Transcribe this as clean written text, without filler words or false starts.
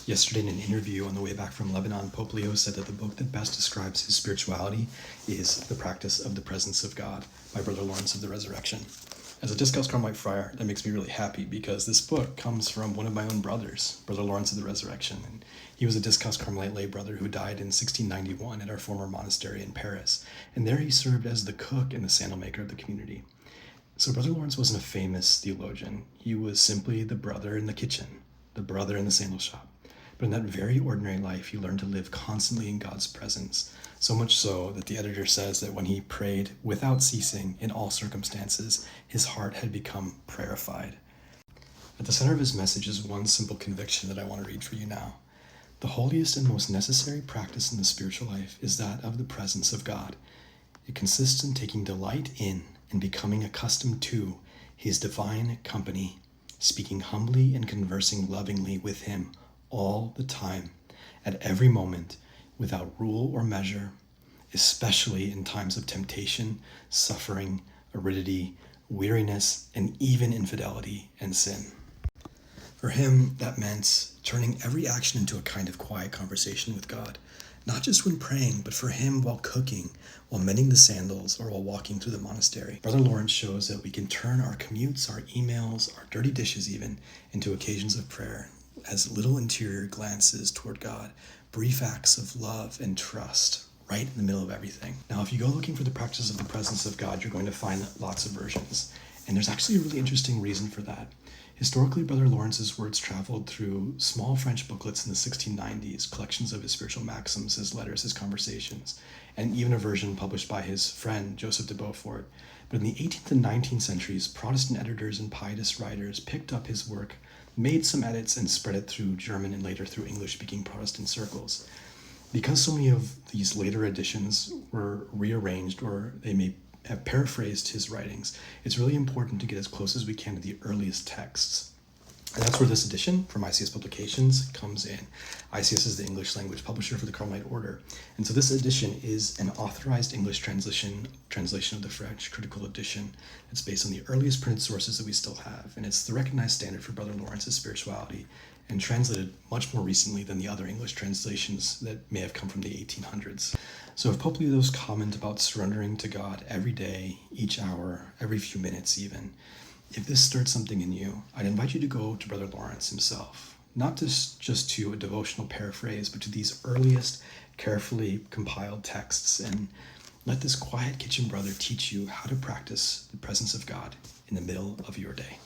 Yesterday in an interview on the way back from Lebanon, Pope Leo said that the book that best describes his spirituality is The Practice of the Presence of God by Brother Lawrence of the Resurrection. As a Discalced Carmelite friar, that makes me really happy because this book comes from one of my own brothers, Brother Lawrence of the Resurrection. And he was a Discalced Carmelite lay brother who died in 1691 at our former monastery in Paris. And there he served as the cook and the sandal maker of the community. So Brother Lawrence wasn't a famous theologian. He was simply the brother in the kitchen, the brother in the sandal shop. But in that very ordinary life, he learned to live constantly in God's presence, so much so that the editor says that when he prayed without ceasing in all circumstances, his heart had become prayerified. At the center of his message is one simple conviction that I want to read for you now. The holiest and most necessary practice in the spiritual life is that of the presence of God. It consists in taking delight in and becoming accustomed to his divine company, speaking humbly and conversing lovingly with him all the time, at every moment, without rule or measure, especially in times of temptation, suffering, aridity, weariness, and even infidelity and sin. For him, that meant turning every action into a kind of quiet conversation with God, not just when praying, but for him while cooking, while mending the sandals, or while walking through the monastery. Brother Lawrence shows that we can turn our commutes, our emails, our dirty dishes even, into occasions of prayer, as little interior glances toward God, brief acts of love and trust, right in the middle of everything. Now, if you go looking for the practice of the presence of God, you're going to find lots of versions. And there's actually a really interesting reason for that. Historically, Brother Lawrence's words traveled through small French booklets in the 1690s, collections of his spiritual maxims, his letters, his conversations, and even a version published by his friend, Joseph de Beaufort. But in the 18th and 19th centuries, Protestant editors and pietist writers picked up his work, made some edits, and spread it through German and later through English-speaking Protestant circles. Because so many of these later editions were rearranged, or they may have paraphrased his writings, it's really important to get as close as we can to the earliest texts. And that's where this edition from ICS Publications comes in. ICS is the English language publisher for the Carmelite Order. And so this edition is an authorized English translation of the French critical edition. It's based on the earliest printed sources that we still have. And it's the recognized standard for Brother Lawrence's spirituality, and translated much more recently than the other English translations that may have come from the 1800s. So if Pope Leo's comment about surrendering to God every day, each hour, every few minutes even, if this stirred something in you, I'd invite you to go to Brother Lawrence himself, not just to a devotional paraphrase, but to these earliest, carefully compiled texts, and let this quiet kitchen brother teach you how to practice the presence of God in the middle of your day.